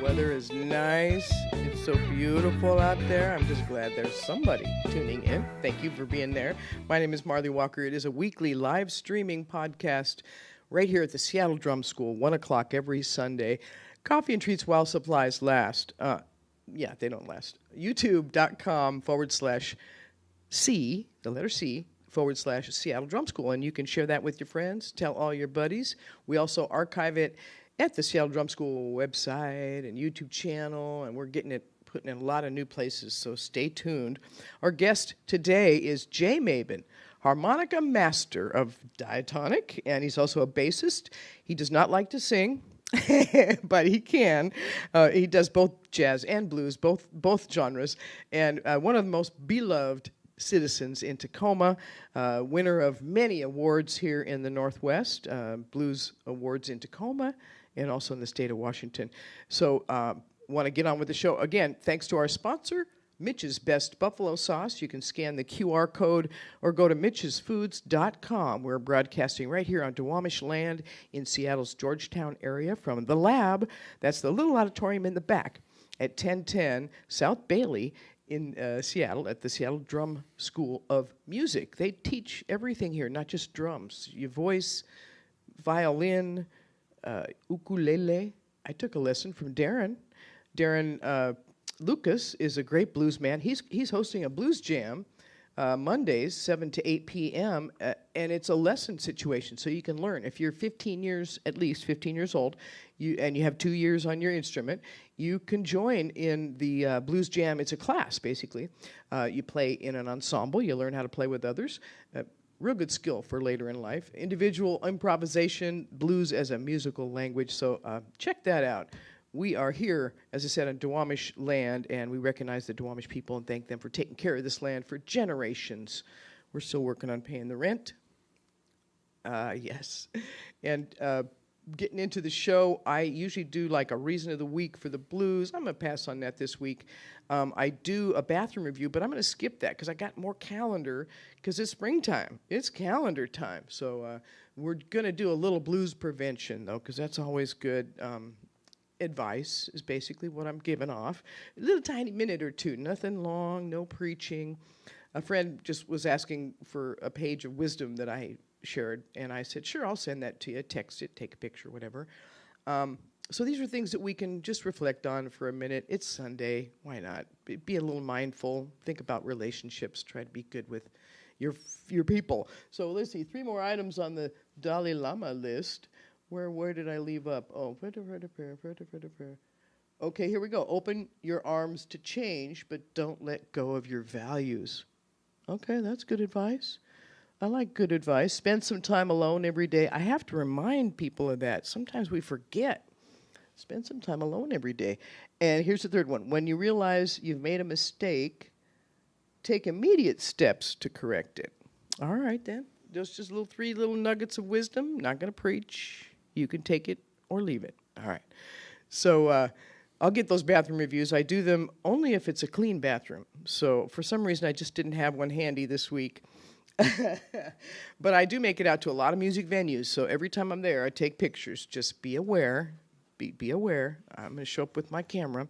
weather is nice. It's so beautiful out there. I'm just glad there's somebody tuning in. Thank you for being there. My name is Marlee Walker. It is a weekly live streaming podcast right here at the Seattle Drum School, 1 o'clock every Sunday. Coffee and treats while supplies last. Yeah, they don't last. YouTube.com/C, the letter C, /Seattle Drum School. And you can share that with your friends. Tell all your buddies. We also archive it at the Seattle Drum School website and YouTube channel, and we're getting it put in a lot of new places, so stay tuned. Our guest today is Jay Mabin, harmonica master of diatonic, and he's also a bassist. He does not like to sing, but he can. He does both jazz and blues, both genres, and one of the most beloved citizens in Tacoma, winner of many awards here in the Northwest, blues awards in Tacoma, and also in the state of Washington. So want to get on with the show. Again, thanks to our sponsor, Mitch's Best Buffalo Sauce. You can scan the QR code or go to mitchesfoods.com. We're broadcasting right here on Duwamish land in Seattle's Georgetown area from the lab. That's the little auditorium in the back at 1010 South Bailey in Seattle at the Seattle Drum School of Music. They teach everything here, not just drums. Your voice, violin, ukulele. I took a lesson from Darren. Darren Lucas is a great blues man. He's hosting a blues jam Mondays, 7 to 8 p.m., and it's a lesson situation, so you can learn. If you're 15 years, at least 15 years old, and you have 2 years on your instrument, you can join in the blues jam. It's a class, basically. You play in an ensemble. You learn how to play with others. Real good skill for later in life. Individual improvisation, blues as a musical language, so check that out. We are here, as I said, on Duwamish land, and we recognize the Duwamish people and thank them for taking care of this land for generations. We're still working on paying the rent. Yes. And getting into the show, I usually do like a reason of the week for the blues. I'm going to pass on that this week. I do a bathroom review, but I'm going to skip that because I got more calendar because it's springtime. It's calendar time. So we're going to do a little blues prevention, though, because that's always good. Advice is basically what I'm giving off. A little tiny minute or two, nothing long, no preaching. A friend just was asking for a page of wisdom that I shared, and I said, sure, I'll send that to you, text it, take a picture, whatever. So these are things that we can just reflect on for a minute. It's Sunday, why not? Be a little mindful, think about relationships, try to be good with your people. So let's see, 3 more items on the Dalai Lama list. Where did I leave up? Oh, okay, here we go. Open your arms to change, but don't let go of your values. Okay, that's good advice. I like good advice. Spend some time alone every day. I have to remind people of that. Sometimes we forget. Spend some time alone every day. And here's the third one. When you realize you've made a mistake, take immediate steps to correct it. All right, then. Those just 3 little nuggets of wisdom. Not going to preach. You can take it or leave it. All right. So I'll get those bathroom reviews. I do them only if it's a clean bathroom. So for some reason, I just didn't have one handy this week. But I do make it out to a lot of music venues. So every time I'm there, I take pictures. Just be aware. Be aware. I'm going to show up with my camera.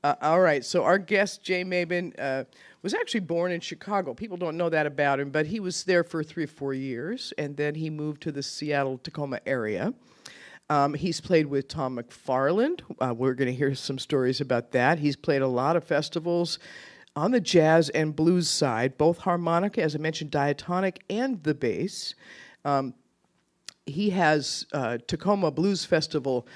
All right. So our guest, Jay Mabin, was actually born in Chicago. People don't know that about him, but he was there for 3 or 4 years, and then he moved to the Seattle-Tacoma area. He's played with Tom McFarland. We're going to hear some stories about that. He's played a lot of festivals on the jazz and blues side, both harmonica, as I mentioned, diatonic, and the bass. He has Tacoma Blues Festival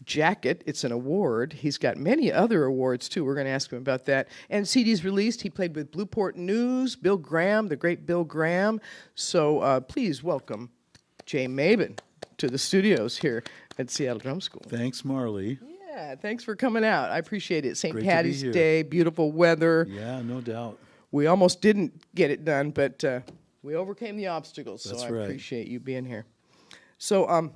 jacket. It's an award. He's got many other awards, too. We're going to ask him about that. And CDs released. He played with Blueport News, Bill Graham, the great Bill Graham. So please welcome Jay Mabin to the studios here at Seattle Drum School. Thanks, Marlee. Yeah, thanks for coming out. I appreciate it. St. Great Patty's to be here. Day, beautiful weather. Yeah, no doubt. We almost didn't get it done, but we overcame the obstacles, so That's I right. appreciate you being here. So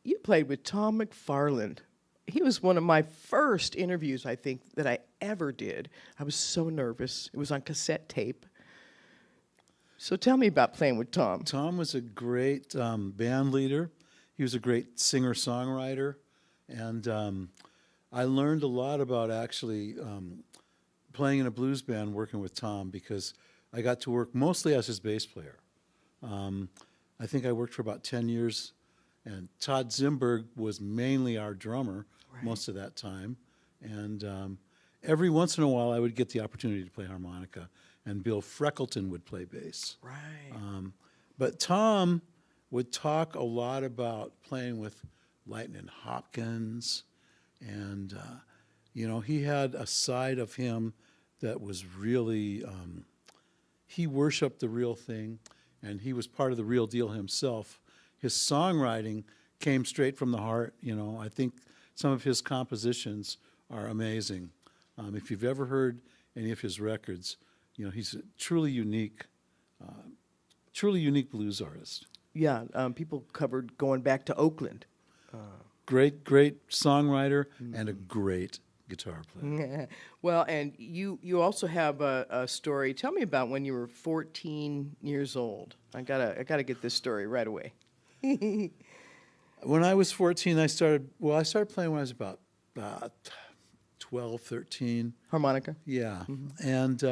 you played with Tom McFarland. He was one of my first interviews, I think, that I ever did. I was so nervous. It was on cassette tape. So tell me about playing with Tom. Tom was a great band leader. He was a great singer-songwriter, and I learned a lot about actually playing in a blues band, working with Tom, because I got to work mostly as his bass player. I think I worked for about 10 years, and Todd Zimberg was mainly our drummer most of that time. And every once in a while, I would get the opportunity to play harmonica, and Bill Freckleton would play bass. Right. But Tom would talk a lot about playing with Lightning Hopkins, and he had a side of him that was really he worshipped the real thing, and he was part of the real deal himself. His songwriting came straight from the heart. I think some of his compositions are amazing. If you've ever heard any of his records, he's a truly unique blues artist. Yeah, people covered going back to Oakland. Great songwriter and a great guitar player. Well, and you also have a story. Tell me about when you were 14 years old. I gotta get this story right away. When I was 14, I started playing when I was about 12, 13. Harmonica? Yeah. And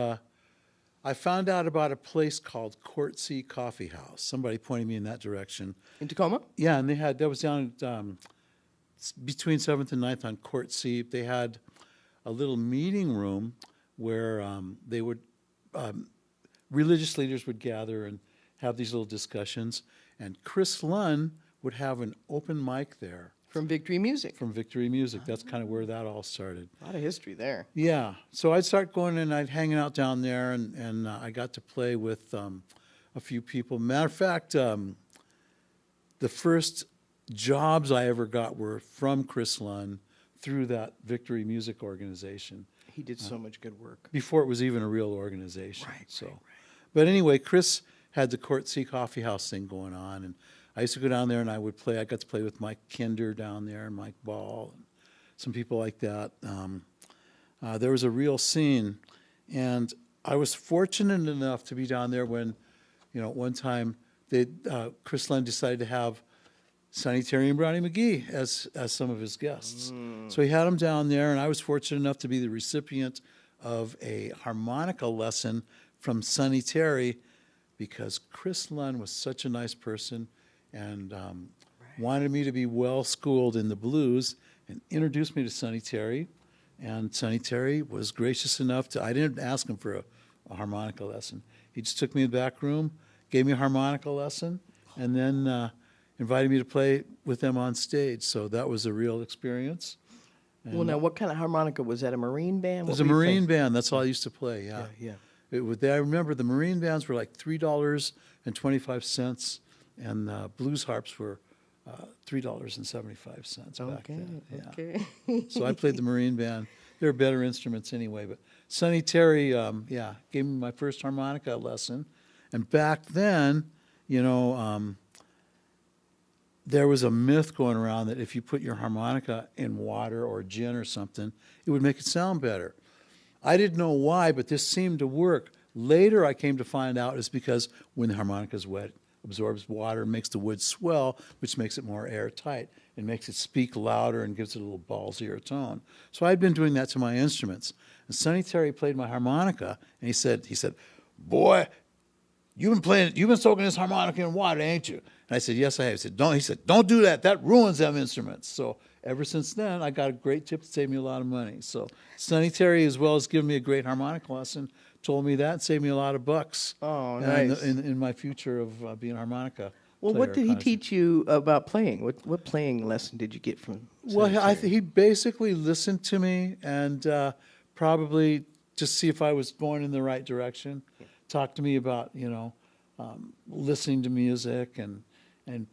I found out about a place called Court C Coffee House. Somebody pointed me in that direction. In Tacoma? Yeah, and that was down between 7th and 9th on Court C. They had a little meeting room where they would religious leaders would gather and have these little discussions. And Chris Lunn would have an open mic there. From Victory Music. From Victory Music. That's kind of where that all started. A lot of history there. Yeah. So I'd start going and I'd hang out down there, and I got to play with a few people. Matter of fact, the first jobs I ever got were from Chris Lunn through that Victory Music organization. He did so much good work. Before it was even a real organization. Right. But anyway, Chris had the Court C Coffee House thing going on, and I used to go down there and I would play. I got to play with Mike Kinder down there and Mike Ball and some people like that. There was a real scene, and I was fortunate enough to be down there when, one time Chris Lunn decided to have Sonny Terry and Brownie McGee as some of his guests. So he had them down there, and I was fortunate enough to be the recipient of a harmonica lesson from Sonny Terry, because Chris Lunn was such a nice person and wanted me to be well schooled in the blues, and introduced me to Sonny Terry. And Sonny Terry was gracious enough to, I didn't ask him for a harmonica lesson. He just took me in the back room, gave me a harmonica lesson, and then invited me to play with them on stage. So that was a real experience. And Well, now, what kind of harmonica? Was that a marine band? it was a marine band. That's all I used to play, yeah. Yeah. I remember the marine bands were like $3.25, and blues harps were $3.75 back then. Yeah. Okay. So I played the marine band. They were better instruments anyway. But Sonny Terry, gave me my first harmonica lesson. And back then, there was a myth going around that if you put your harmonica in water or gin or something, it would make it sound better. I didn't know why, but this seemed to work. Later, I came to find out it's because when the harmonica is wet, it absorbs water, makes the wood swell, which makes it more airtight and makes it speak louder and gives it a little ballsier tone. So I'd been doing that to my instruments. And Sonny Terry played my harmonica, and he said, "Boy, you've been soaking this harmonica in water, ain't you?" And I said, "Yes, I have." He said, "Don't do that. That ruins them instruments." So ever since then, I got a great tip to save me a lot of money. So Sonny Terry, as well as giving me a great harmonica lesson, told me that and saved me a lot of bucks. Oh, nice. In my future of being a harmonica Well, player, what did he teach you about playing? What playing lesson did you get from Sonny Terry? He basically listened to me and probably just see if I was going in the right direction. Talked to me about, listening to music, and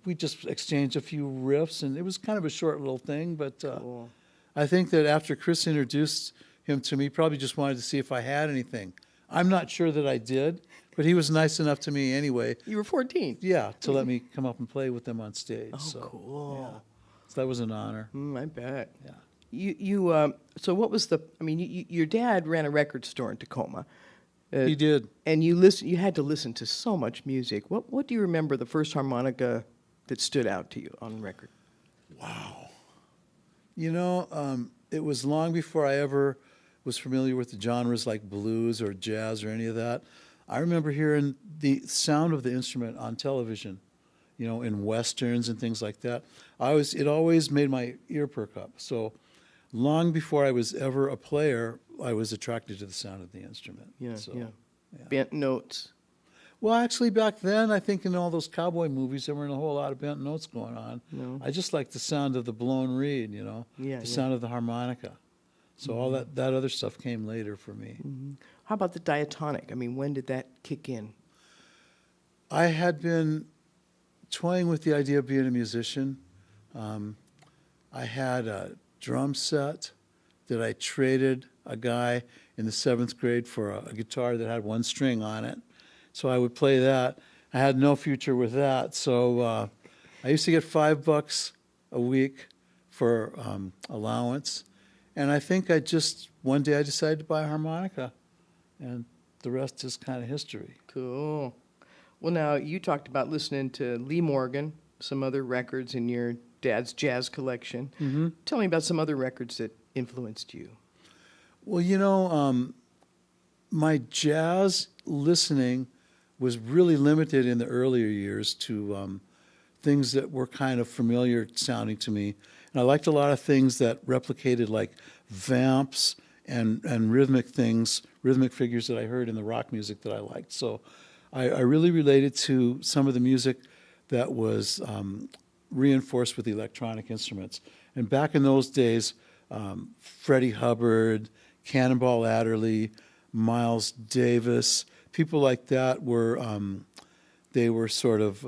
we just exchanged a few riffs, and it was kind of a short little thing, but Cool. I think that after Chris introduced him to me, probably just wanted to see if I had anything. I'm not sure that I did, but he was nice enough to me anyway. You were 14. Yeah, to let me come up and play with them on stage. Oh, so, cool. Yeah. So that was an honor. I bet. Yeah. So what was your dad ran a record store in Tacoma. He did. And you had to listen to so much music. What do you remember the first harmonica that stood out to you on record? Wow. it was long before I ever was familiar with the genres like blues or jazz or any of that. I remember hearing the sound of the instrument on television, you know, in westerns and things like that. It always made my ear perk up. So long before I was ever a player, I was attracted to the sound of the instrument. Yeah, So, yeah. yeah. Bent notes. Well, actually, back then, I think in all those cowboy movies, there weren't a whole lot of bent notes going on. No. I just liked the sound of the blown reed, you know, Yeah, the yeah. sound of the harmonica. So all that other stuff came later for me. How about the diatonic? I mean, when did that kick in? I had been toying with the idea of being a musician. I had a drum set that I traded a guy in the 7th grade for a guitar that had one string on it. So I would play that. I had no future with that. So I used to get $5 a week for allowance. And I think one day I decided to buy a harmonica. And the rest is kind of history. Cool. Well, now, you talked about listening to Lee Morgan, some other records in your dad's jazz collection. Mm-hmm. Tell me about some other records that influenced you. Well, you know, my jazz listening was really limited in the earlier years to things that were kind of familiar sounding to me. And I liked a lot of things that replicated like vamps and rhythmic figures that I heard in the rock music that I liked. So I really related to some of the music that was reinforced with electronic instruments. And back in those days, Freddie Hubbard, Cannonball Adderley, Miles Davis, people like that they were sort of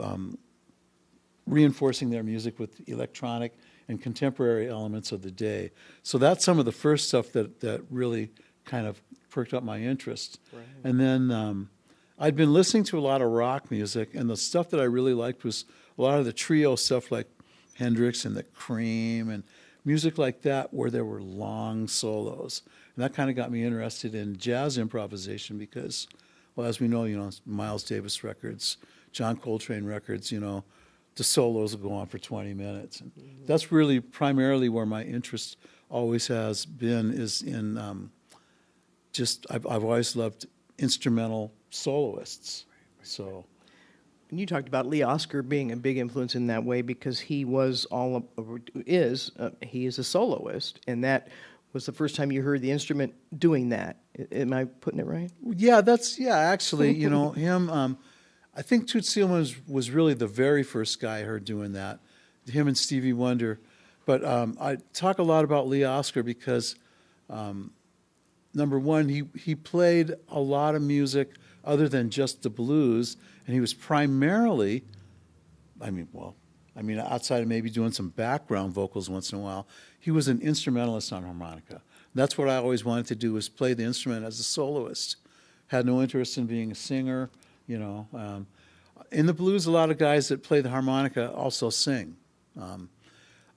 reinforcing their music with electronic and contemporary elements of the day. So that's some of the first stuff that really kind of perked up my interest. Right. And then I'd been listening to a lot of rock music, and the stuff that I really liked was a lot of the trio stuff like Hendrix and the Cream and music like that where there were long solos. And that kind of got me interested in jazz improvisation because, well, as we know, Miles Davis records, John Coltrane records, the solos will go on for 20 minutes. And that's really primarily where my interest always has been, is in I've always loved instrumental soloists. So, And you talked about Lee Oscar being a big influence in that way because he is a soloist, and that was the first time you heard the instrument doing that. Am I putting it right? Yeah, actually, him. I think Toots Thielemans was really the very first guy I heard doing that, him and Stevie Wonder. But I talk a lot about Lee Oscar because, number one, he played a lot of music other than just the blues, and he was primarily, outside of maybe doing some background vocals once in a while, he was an instrumentalist on harmonica. That's what I always wanted to do, was play the instrument as a soloist. Had no interest in being a singer, In the blues, a lot of guys that play the harmonica also sing.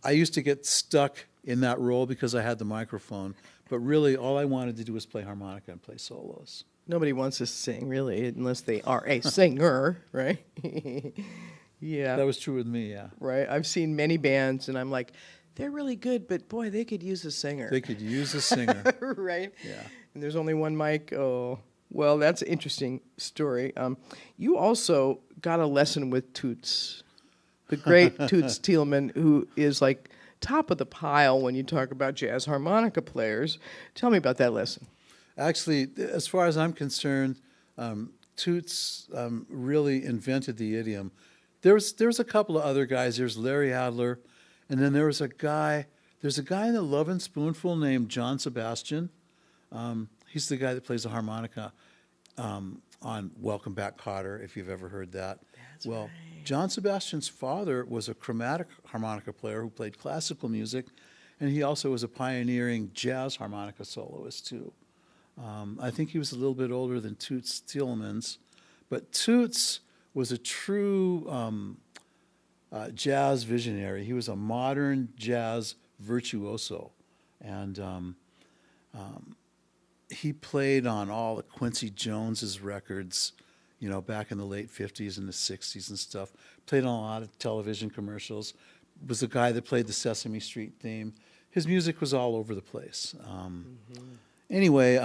I used to get stuck in that role because I had the microphone, but really all I wanted to do was play harmonica and play solos. Nobody wants to sing, really, unless they are a singer, right? Yeah. That was true with me, yeah. Right. I've seen many bands, and I'm like, they're really good, but boy, they could use a singer. They could use a singer. Right? Yeah. And there's only one mic. Oh, well, that's an interesting story. You also got a lesson with Toots, the great Toots Thielemans, who is like top of the pile when you talk about jazz harmonica players. Tell me about that lesson. Actually, as far as I'm concerned, Toots really invented the idiom. There's a couple of other guys. There's Larry Adler, and then there's a guy in the Lovin' Spoonful named John Sebastian. He's the guy that plays the harmonica on Welcome Back, Kotter, if you've ever heard that. That's right. John Sebastian's father was a chromatic harmonica player who played classical music, and he also was a pioneering jazz harmonica soloist, too. I think he was a little bit older than Toots Thielemans, but Toots was a true jazz visionary. He was a modern jazz virtuoso, and he played on all the Quincy Jones's records, back in the late 50s and the 60s and stuff. Played on a lot of television commercials. Was the guy that played the Sesame Street theme. his music was all over the place. Anyway,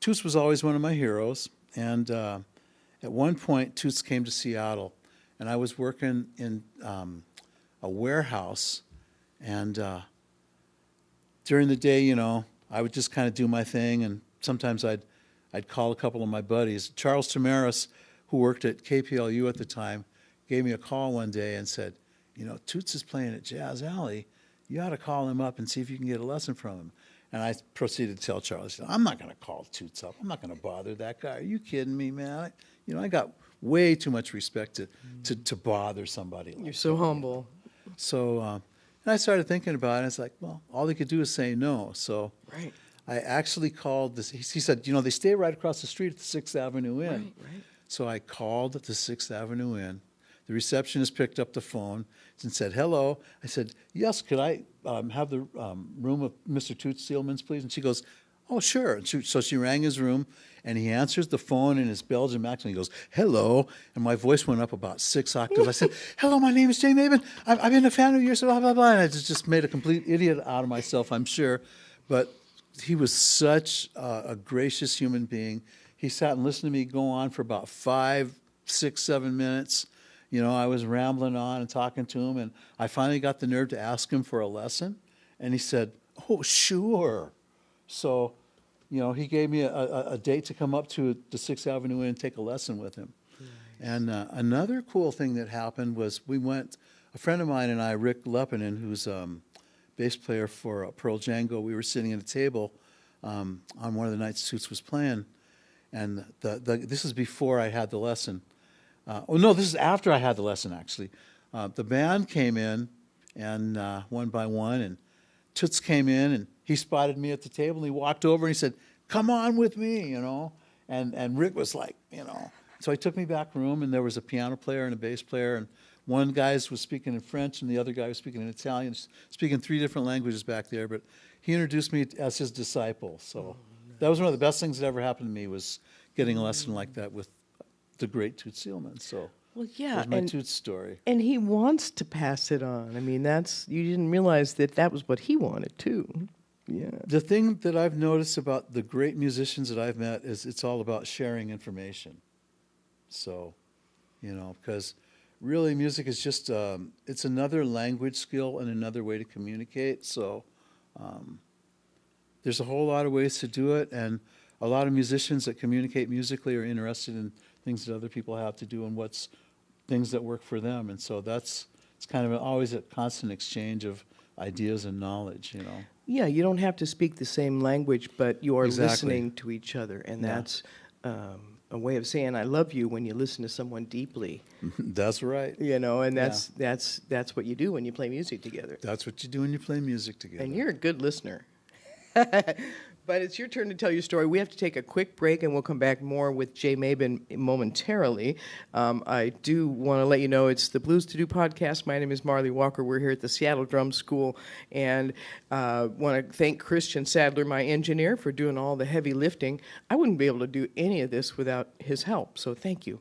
Toots was always one of my heroes, and at one point, Toots came to Seattle, and I was working in a warehouse, and during the day, I would just kind of do my thing, and sometimes I'd call a couple of my buddies. Charles Tamaris, who worked at KPLU at the time, gave me a call one day and said, Toots is playing at Jazz Alley. You ought to call him up and see if you can get a lesson from him. And I proceeded to tell Charles, I'm not going to call Toots up. I'm not going to bother that guy. Are you kidding me, man? I got way too much respect to bother somebody like You're so humble. So, and I started thinking about it. It's like, well, all they could do is say no. So Right. I actually called this. He said, they stay right across the street at the 6th Avenue Inn. Right. So I called at the 6th Avenue Inn. The receptionist picked up the phone and said, hello. I said, yes, could I have the room of Mr. Toots Steelman's, please? And she goes, oh, sure. And so she rang his room, and he answers the phone in his Belgian accent. He goes, hello. And my voice went up about 6 octaves. I said, hello, my name is Jay Mabin. I've been a fan of yours, blah, blah, blah. And I just made a complete idiot out of myself, I'm sure. But he was such a gracious human being. He sat and listened to me go on for about 5, 6, 7 minutes. I was rambling on and talking to him, and I finally got the nerve to ask him for a lesson, and he said, oh, sure. So, he gave me a date to come up to the 6th Avenue Inn and take a lesson with him. Nice. And another cool thing that happened was a friend of mine and I, Rick Lepinen, who's bass player for Pearl Django, we were sitting at a table on one of the nights Toots was playing, and this is before I had the lesson. This is after I had the lesson, actually. The band came in, and one by one, and Toots came in, and he spotted me at the table, and he walked over, and he said, come on with me, And Rick was like, So he took me back room, and there was a piano player and a bass player, and one guy was speaking in French, and the other guy was speaking in Italian, speaking 3 different languages back there, but he introduced me as his disciple. So that was one of the best things that ever happened to me, was getting a lesson like that with the great Toots Steelman. So Well, yeah, that's my Toots story. And he wants to pass it on. I mean, you didn't realize that was what he wanted too. Yeah. The thing that I've noticed about the great musicians that I've met is it's all about sharing information. So, because really music is just, it's another language skill and another way to communicate. So there's a whole lot of ways to do it, and a lot of musicians that communicate musically are interested in things that other people have to do and what's things that work for them. And so it's kind of always a constant exchange of ideas and knowledge, Yeah, you don't have to speak the same language, but you are Exactly. listening to each other. And that's a way of saying I love you when you listen to someone deeply. That's right. And that's what you do when you play music together. That's what you do when you play music together. And you're a good listener. But it's your turn to tell your story. We have to take a quick break, and we'll come back more with Jay Mabin momentarily. I do want to let you know it's the Blues to Do podcast. My name is Marlee Walker. We're here at the Seattle Drum School, and want to thank Christian Sadler, my engineer, for doing all the heavy lifting. I wouldn't be able to do any of this without his help, so thank you.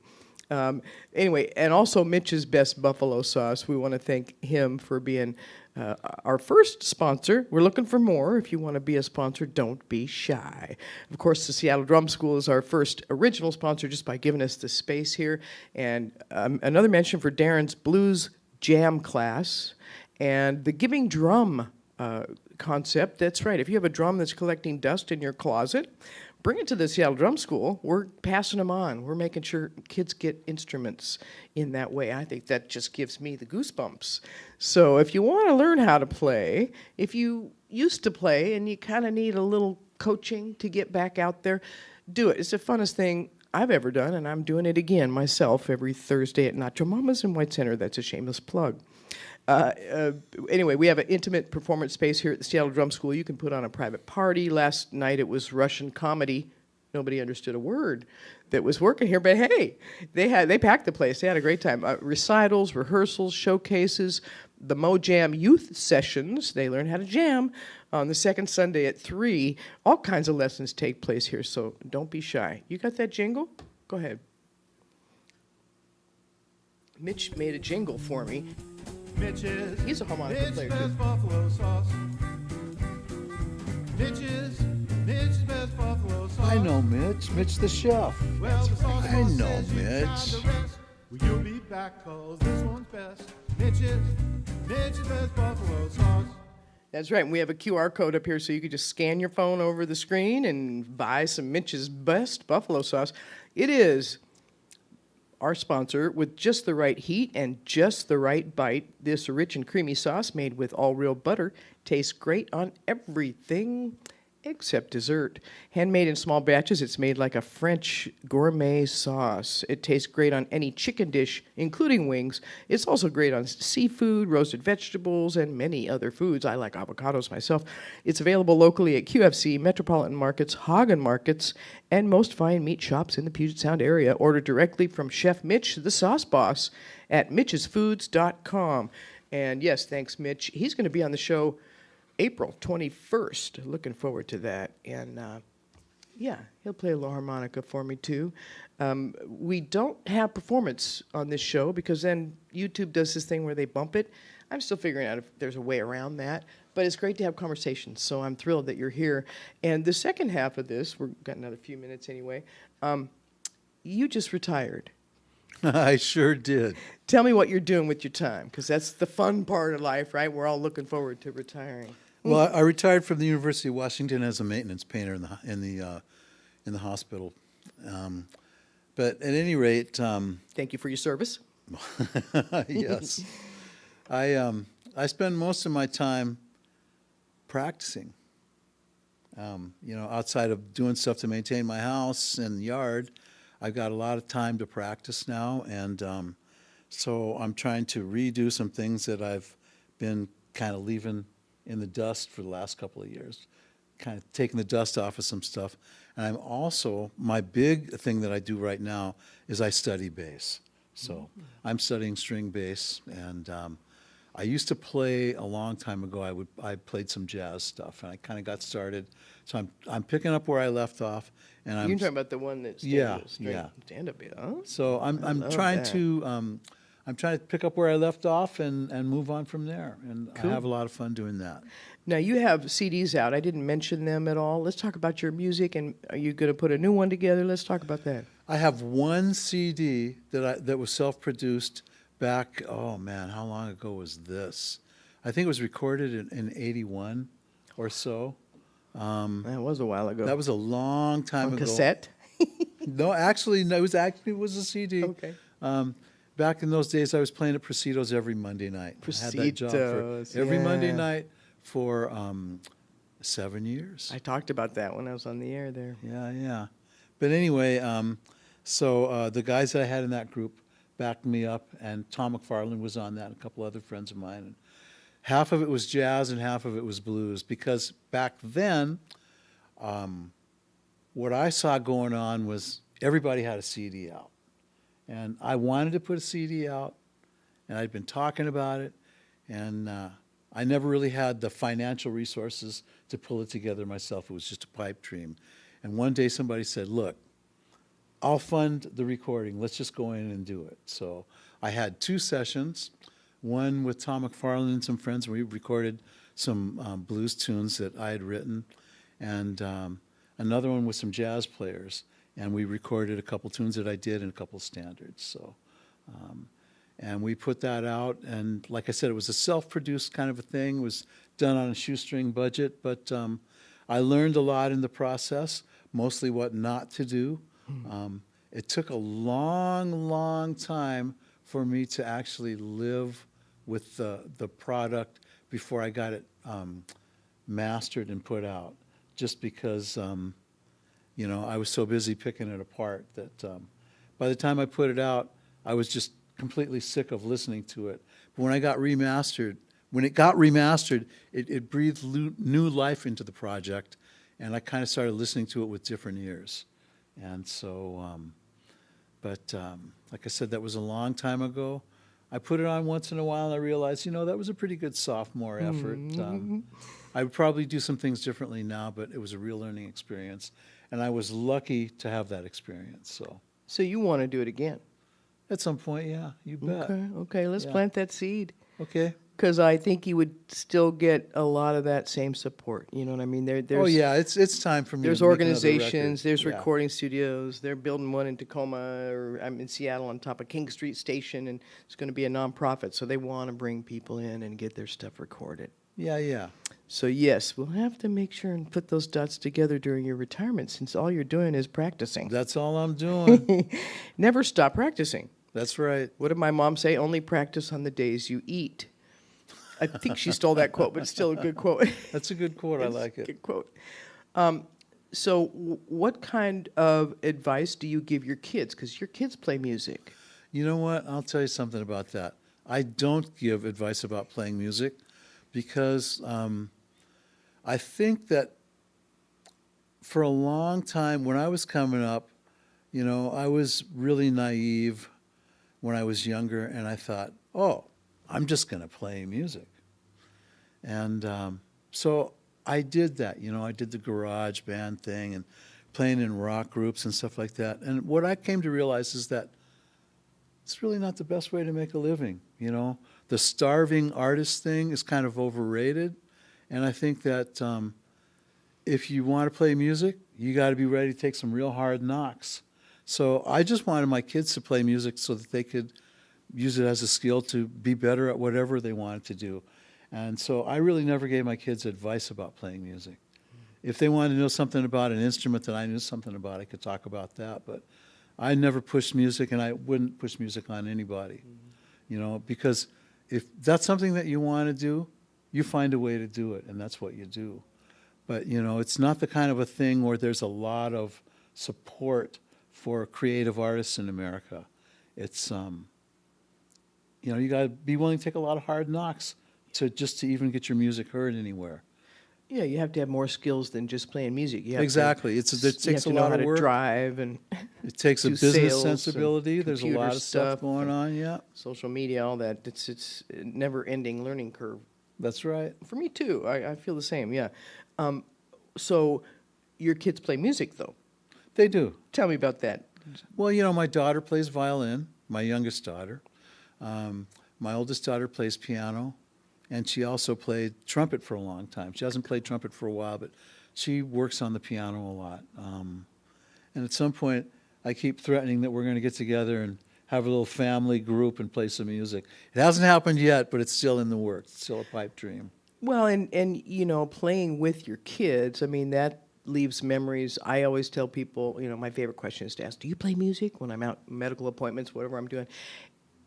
Anyway, and also Mitch's Best Buffalo Sauce. We want to thank him for being our first sponsor. We're looking for more. If you want to be a sponsor, don't be shy. Of course, the Seattle Drum School is our first original sponsor just by giving us the space here. And another mention for Darren's Blues Jam class and the Giving Drum concept. That's right. If you have a drum that's collecting dust in your closet, bring it to the Seattle Drum School. We're passing them on. We're making sure kids get instruments in that way. I think that just gives me the goosebumps. So if you want to learn how to play, if you used to play and you kind of need a little coaching to get back out there, do it. It's the funnest thing I've ever done, and I'm doing it again myself every Thursday at Nacho Mama's in White Center. That's a shameless plug. Anyway, we have an intimate performance space here at the Seattle Drum School. You can put on a private party. Last night it was Russian comedy. Nobody understood a word that was working here, but hey, they packed the place. They had a great time. Recitals, rehearsals, showcases, the Mojam youth sessions. They learn how to jam on the second Sunday at 3. All kinds of lessons take place here, so don't be shy. You got that jingle? Go ahead. Mitch made a jingle for me. He's a harmonica player, too. Buffalo sauce. Mitch's best buffalo sauce. I know Mitch. Mitch the chef. Well, the sauce I boss know says you can't have the Mitch. rest. Well, you'll be back 'cause this one's best. Mitch's best buffalo sauce. That's right. And we have a QR code up here so you could just scan your phone over the screen and buy some Mitch's Best buffalo sauce. It is our sponsor with just the right heat and just the right bite. This rich and creamy sauce made with all real butter tastes great on everything except dessert. Handmade in small batches, it's made like a French gourmet sauce. It tastes great on any chicken dish, including wings. It's also great on seafood, roasted vegetables, and many other foods. I like avocados myself. It's available locally at QFC, Metropolitan Markets, Hagen Markets, and most fine meat shops in the Puget Sound area. Order directly from Chef Mitch, the sauce boss, at mitchesfoods.com. And yes, thanks, Mitch. He's going to be on the show April 21st. Looking forward to that. And yeah, he'll play a little harmonica for me too. We don't have performance on this show because then YouTube does this thing where they bump it. I'm still figuring out if there's a way around that. But it's great to have conversations, so I'm thrilled that you're here. And the second half of this, we've got another few minutes anyway, you just retired. I sure did. Tell me what you're doing with your time, because that's the fun part of life, right? We're all looking forward to retiring. Well, I retired from the University of Washington as a maintenance painter in the hospital. But at any rate, Thank you for your service. yes, I spend most of my time practicing. Outside of doing stuff to maintain my house and yard, I've got a lot of time to practice now, and so I'm trying to redo some things that I've been kind of leaving in the dust for the last couple of years, kind of taking the dust off of some stuff. And I'm also, my big thing that I do right now is I study bass. So I'm studying string bass, and I used to play a long time ago. I played some jazz stuff, and I kind of got started. So I'm picking up where I left off, and I'm You're talking about the one that's Yeah. stand up, huh? So I'm love trying that. to pick up where I left off and move on from there, and Cool. I have a lot of fun doing that. Now, you have CDs out. I didn't mention them at all. Let's talk about your music, and are you going to put a new one together? Let's talk about that. I have one CD that was self-produced back. Oh man, how long ago was this? I think it was recorded in '81 or so. That was a while ago. That was a long time on ago. cassette? No, actually, no. It was a CD. Okay. Back in those days, I was playing at Presitos every Monday night. I had that job for Presitos, every Monday yeah. night for 7 years. I talked about that when I was on the air there. Yeah. But anyway, so the guys that I had in that group backed me up, and Tom McFarland was on that, and a couple other friends of mine. And half of it was jazz and half of it was blues, because back then, what I saw going on was everybody had a CD out. And I wanted to put a CD out, and I'd been talking about it, and I never really had the financial resources to pull it together myself. It was just a pipe dream. And one day somebody said, look, I'll fund the recording. Let's just go in and do it. So I had 2 sessions, one with Tom McFarland and some friends. We recorded some blues tunes that I had written, and another one with some jazz players. And we recorded a couple tunes that I did and a couple standards. So, and we put that out. And like I said, it was a self-produced kind of a thing. It was done on a shoestring budget. But I learned a lot in the process, mostly what not to do. It took a long time for me to actually live with the product before I got it mastered and put out, just because I was so busy picking it apart that by the time I put it out, I was just completely sick of listening to it. But when it got remastered, it breathed new life into the project, and I kind of started listening to it with different ears. And so, like I said, that was a long time ago. I put it on once in a while, and I realized, that was a pretty good sophomore effort. I would probably do some things differently now, but it was a real learning experience. And I was lucky to have that experience. So you want to do it again? At some point, yeah, you bet. Okay, let's Yeah. plant that seed. Okay. Because I think you would still get a lot of that same support. You know what I mean? There's, Oh yeah, it's time for me. there's to make another organizations, record. there's Yeah. recording studios. They're building one in Tacoma, or I'm in Seattle on top of King Street Station, and it's going to be a nonprofit. So they want to bring people in and get their stuff recorded. Yeah, yeah. So yes, we'll have to make sure and put those dots together during your retirement, since all you're doing is practicing. That's all I'm doing. Never stop practicing. That's right. What did my mom say? Only practice on the days you eat. I think she stole that quote, but it's still a good quote. That's a good quote. I It's like a it. good quote. So what kind of advice do you give your kids? Because your kids play music. You know what? I'll tell you something about that. I don't give advice about playing music because I think that for a long time when I was coming up, you know, I was really naive when I was younger, and I thought, oh, I'm just going to play music. And so I did that. You know, I did the garage band thing and playing in rock groups and stuff like that. And what I came to realize is that it's really not the best way to make a living. You know, the starving artist thing is kind of overrated. And I think that if you want to play music, you got to be ready to take some real hard knocks. So I just wanted my kids to play music so that they could use it as a skill to be better at whatever they wanted to do. And so I really never gave my kids advice about playing music. If they wanted to know something about an instrument that I knew something about, I could talk about that. But I never pushed music, and I wouldn't push music on anybody. You know, because if that's something that you want to do, you find a way to do it, and that's what you do. But, you know, it's not the kind of a thing where there's a lot of support for creative artists in America. It's, you know, you got to be willing to take a lot of hard knocks to even get your music heard anywhere. Yeah, you have to have more skills than just playing music. You have Exactly. It you takes have a to know lot how of to work. drive and It takes a do business sales and sensibility. There's a lot computer of stuff going and on. Yeah, social media, all that. It's a never-ending learning curve. that's right. For me, too. I feel the same, yeah. So your kids play music, though. They do. Tell me about that. Well, you know, my daughter plays violin, my youngest daughter. My oldest daughter plays piano, and she also played trumpet for a long time. She hasn't played trumpet for a while, but she works on the piano a lot. And at some point, I keep threatening that we're going to get together and have a little family group and play some music. It hasn't happened yet, but it's still in the works. It's still a pipe dream. Well, and you know, playing with your kids, I mean, that leaves memories. I always tell people, you know, my favorite question is to ask, do you play music when I'm out medical appointments, whatever I'm doing?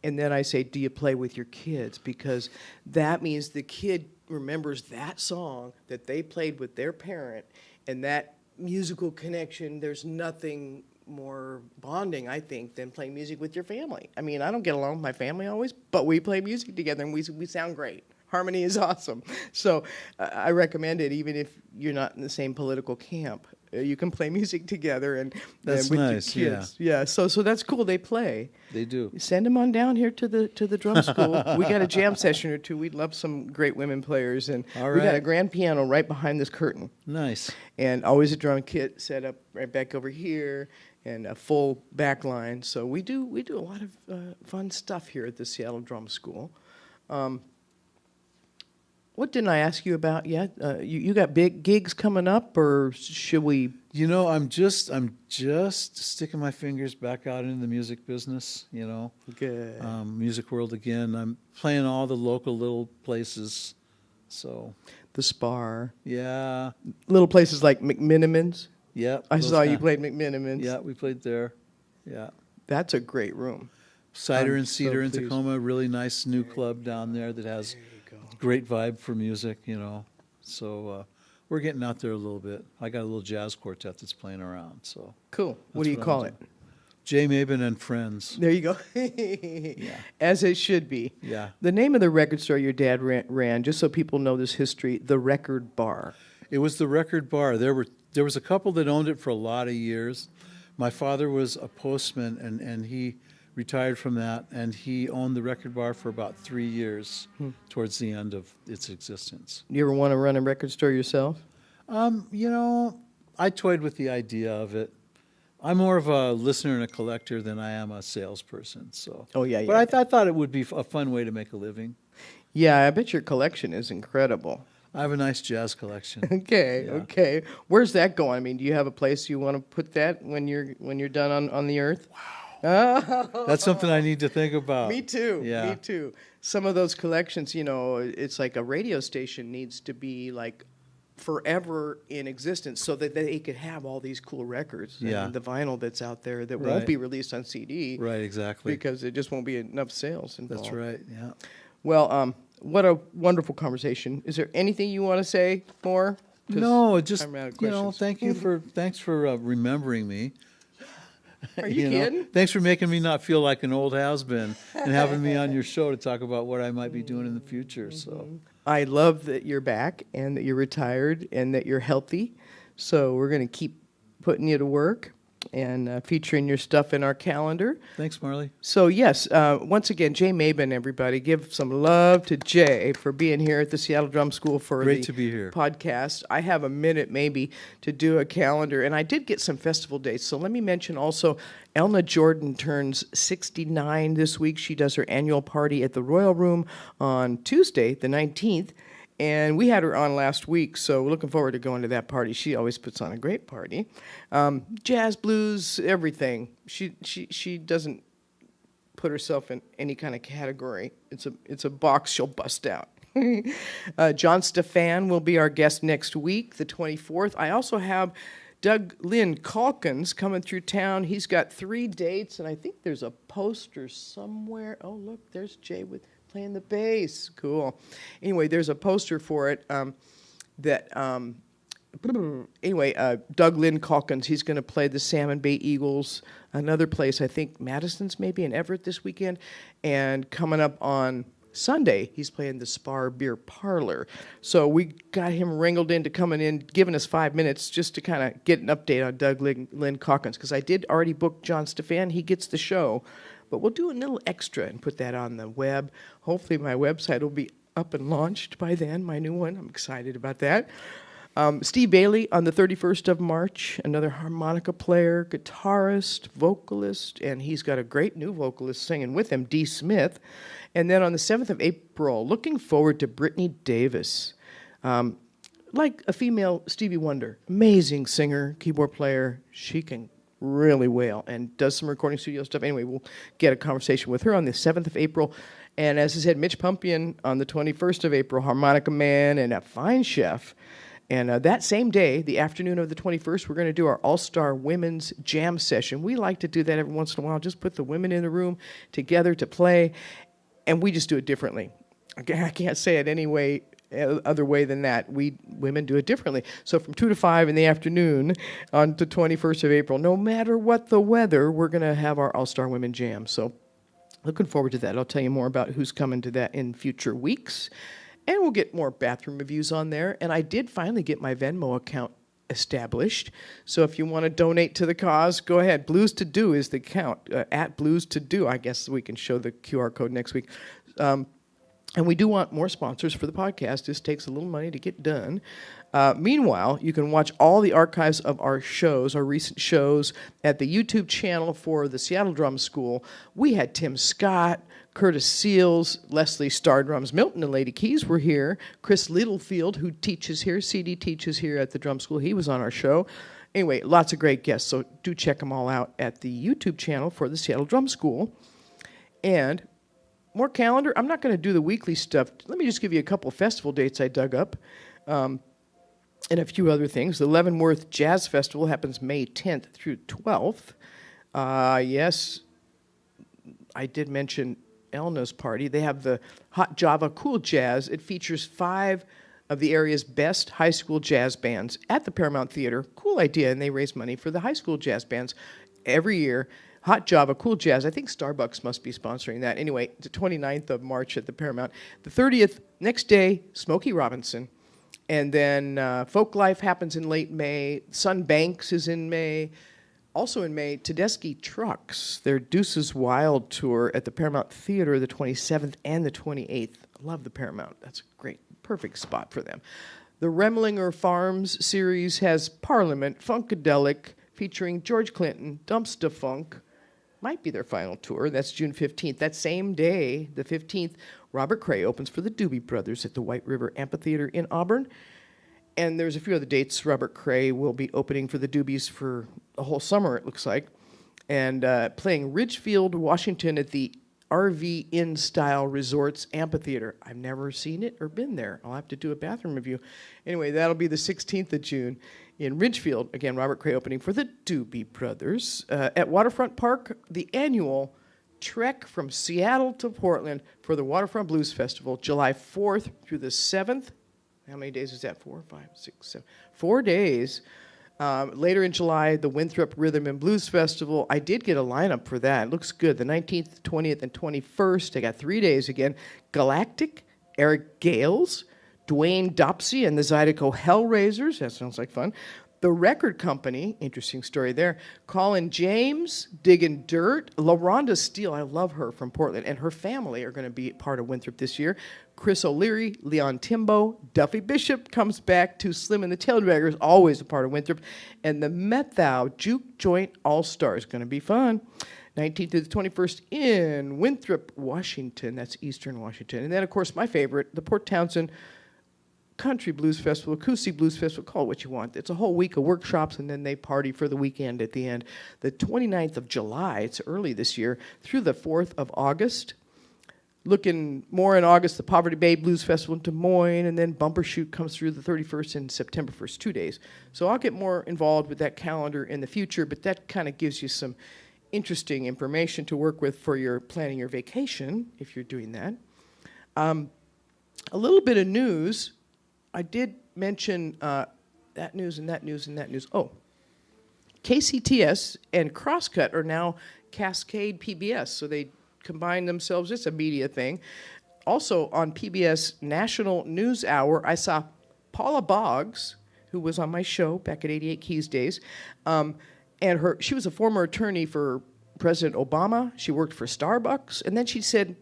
And then I say, do you play with your kids? Because that means the kid remembers that song that they played with their parent, and that musical connection, there's nothing more bonding, I think, than playing music with your family. I mean, I don't get along with my family always, but we play music together, and we sound great. Harmony is awesome. So I recommend it, even if you're not in the same political camp. You can play music together and That's with nice, your kids. Yeah. So that's cool. They play. They do. Send them on down here to the drum school. We got a jam session or two. We'd love some great women players, and All we got a right. grand piano right behind this curtain, Nice. and always a drum kit set up right back over here, and a full back line. So we do a lot of fun stuff here at the Seattle Drum School. What didn't I ask you about yet? You got big gigs coming up, or should we? You know, I'm just sticking my fingers back out into the music business, you know. Good. Music world again. I'm playing all the local little places. So, The Spar. yeah. Little places like McMiniman's. Yeah. I those saw you kind- played McMiniman's. Yeah, we played there. Yeah. That's a great room. Cider I'm and so Cedar in pleased. Tacoma, really nice new club down there that has great vibe for music, you know. So we're getting out there a little bit. I got a little jazz quartet that's playing around. So Cool. What That's do you what I'm call it? doing. J. Mabin and Friends. There you go. As it should be. Yeah. The name of the record store your dad ran, just so people know this history, The Record Bar. It was the Record Bar. There was a couple that owned it for a lot of years. My father was a postman, and he retired from that, and he owned the Record Bar for about 3 years towards the end of its existence. You ever want to run a record store yourself? You know, I toyed with the idea of it. I'm more of a listener and a collector than I am a salesperson. So. Oh, yeah, But yeah. I thought it would be a fun way to make a living. Yeah, I bet your collection is incredible. I have a nice jazz collection. Okay, Yeah. okay. Where's that going? I mean, do you have a place you want to put that when you're done on the earth? That's something I need to think about. Me too. Yeah. Me too. Some of those collections, it's like a radio station needs to be like forever in existence so that they could have all these cool records Yeah. and the vinyl that's out there that Right. won't be released on CD. Right, exactly. Because it just won't be enough sales involved. That's right, yeah. Well, what a wonderful conversation. Is there anything you want to say more? 'Cause No, just, I'm out of thanks for remembering me. Are you kidding? Thanks for making me not feel like an old has-been and having me on your show to talk about what I might be doing in the future, so. I love that you're back and that you're retired and that you're healthy. So we're going to keep putting you to work and featuring your stuff in our calendar. Thanks, Marlee. So yes, once again, Jay Mabin, everybody, give some love to Jay for being here at the Seattle Drum School for Great the to be here. podcast. I have a minute maybe to do a calendar, and I did get some festival dates. So let me mention also, Elna Jordan turns 69 this week. She does her annual party at the Royal Room on Tuesday, the 19th. And we had her on last week, so we're looking forward to going to that party. She always puts on a great party. Jazz, blues, everything. She doesn't put herself in any kind of category. It's a box she'll bust out. John Stephan will be our guest next week, the 24th. I also have Doug Lynn Calkins coming through town. He's got 3 dates, and I think there's a poster somewhere. Oh, look, there's Jay playing the bass. Cool. Anyway, there's a poster for it Doug Lynn Calkins, he's going to play the Salmon Bay Eagles, another place, I think Madison's maybe in Everett this weekend, and coming up on Sunday, he's playing the Spar Beer Parlor. So we got him wrangled into coming in, giving us 5 minutes just to kind of get an update on Doug Lynn Calkins, because I did already book John Stephan. He gets the show. But we'll do a little extra and put that on the web. Hopefully my website will be up and launched by then, my new one. I'm excited about that. Steve Bailey on the 31st of March, another harmonica player, guitarist, vocalist, and he's got a great new vocalist singing with him, Dee Smith. And then on the 7th of April, looking forward to Brittany Davis. Like a female Stevie Wonder, amazing singer, keyboard player. She can really well and does some recording studio stuff. Anyway, we'll get a conversation with her on the 7th of April. And as I said, Mitch Pumpian on the 21st of April, harmonica man and a fine chef. And that same day, the afternoon of the 21st, we're going to do our All-Star Women's Jam Session. We like to do that every once in a while, just put the women in the room together to play, and we just do it differently. I can't say it any way other way than that. We women do it differently. So from 2 to 5 in the afternoon on the 21st of April, no matter what the weather, we're going to have our All-Star Women Jam. So looking forward to that. I'll tell you more about who's coming to that in future weeks. And we'll get more bathroom reviews on there. And I did finally get my Venmo account established. So if you want to donate to the cause, go ahead. Blues to Do is the account, at Blues to Do. I guess we can show the QR code next week. And we do want more sponsors for the podcast. This takes a little money to get done. Meanwhile, you can watch all the archives of our shows, our recent shows, at the YouTube channel for the Seattle Drum School. We had Tim Scott, Curtis Seals, Leslie Star Drums, Milton and Lady Keys were here. Chris Littlefield, who teaches here, CD teaches here at the drum school, he was on our show. Anyway, lots of great guests, so do check them all out at the YouTube channel for the Seattle Drum School. And more calendar. I'm not going to do the weekly stuff. Let me just give you a couple festival dates I dug up and a few other things. The Leavenworth Jazz Festival happens May 10th through 12th. Yes, I did mention Elna's party. They have the Hot Java Cool Jazz. It features 5 of the area's best high school jazz bands at the Paramount Theater. Cool idea, and they raise money for the high school jazz bands every year. Hot Java Cool Jazz. I think Starbucks must be sponsoring that. Anyway, the 29th of March at the Paramount. The 30th, next day, Smokey Robinson. And then Folk Life happens in late May. Sun Banks is in May. Also in May, Tedeschi Trucks, their Deuces Wild tour at the Paramount Theater, the 27th and the 28th. I love the Paramount. That's a great, perfect spot for them. The Remlinger Farms series has Parliament, Funkadelic, featuring George Clinton, Dumpsta Funk, might be their final tour. That's June 15th. That same day, the 15th, Robert Cray opens for the Doobie Brothers at the White River Amphitheater in Auburn. And there's a few other dates. Robert Cray will be opening for the Doobies for a whole summer, it looks like, and playing Ridgefield, Washington at the RV Inn Style Resorts Amphitheater. I've never seen it or been there. I'll have to do a bathroom review. Anyway, that'll be the 16th of June in Ridgefield. Again, Robert Cray opening for the Doobie Brothers. At Waterfront Park, the annual trek from Seattle to Portland for the Waterfront Blues Festival, July 4th through the 7th. How many days is that? 4, 5, 6, 7. 4 days. Later in July, the Winthrop Rhythm and Blues Festival. I did get a lineup for that. It looks good. The 19th, 20th, and 21st. I got 3 days again. Galactic, Eric Gales, Dwayne Dopsy and the Zydeco Hellraisers. That sounds like fun. The Record Company, interesting story there. Colin James, Diggin' Dirt. LaRonda Steele, I love her, from Portland, and her family are going to be part of Winthrop this year. Chris O'Leary, Leon Timbo, Duffy Bishop comes back to Slim and the Taildraggers, always a part of Winthrop. And the Met Thou Juke Joint All-Stars, going to be fun. 19th to the 21st in Winthrop, Washington. That's Eastern Washington. And then, of course, my favorite, the Port Townsend Country Blues Festival, Acoustic Blues Festival, call it what you want. It's a whole week of workshops, and then they party for the weekend at the end. The 29th of July, it's early this year, through the 4th of August. Looking more in August, the Poverty Bay Blues Festival in Des Moines, and then Bumbershoot comes through the 31st and September 1st, 2 days. So I'll get more involved with that calendar in the future, but that kind of gives you some interesting information to work with for your planning your vacation, if you're doing that. A little bit of news. I did mention that news and that news and that news. Oh, KCTS and Crosscut are now Cascade PBS, so they combine themselves. It's a media thing. Also on PBS National News Hour, I saw Paula Boggs, who was on my show back at 88 Keys days, and she was a former attorney for President Obama. She worked for Starbucks, and then she said,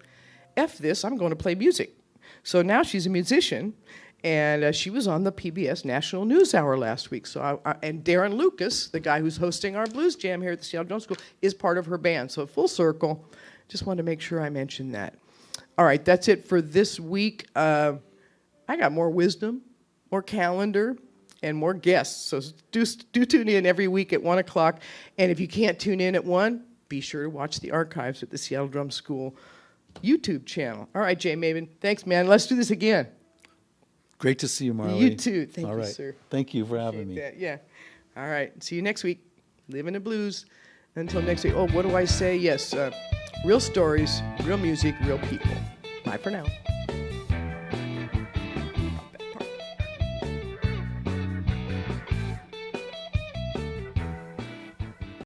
F this, I'm going to play music. So now she's a musician, and she was on the PBS National News Hour last week. So and Darren Lucas, the guy who's hosting our blues jam here at the Seattle Drum School, is part of her band. So full circle. Just wanted to make sure I mentioned that. All right, that's it for this week. I got more wisdom, more calendar, and more guests. So do tune in every week at 1 o'clock. And if you can't tune in at 1, be sure to watch the archives at the Seattle Drum School YouTube channel. All right, Jay Mabin. Thanks, man. Let's do this again. Great to see you, Marlee. You too. Thank All you, right. sir. Thank you for having me. That. Yeah. All right. See you next week. Live in the blues. Until next week. Oh, what do I say? Yes. Real stories, real music, real people. Bye for now.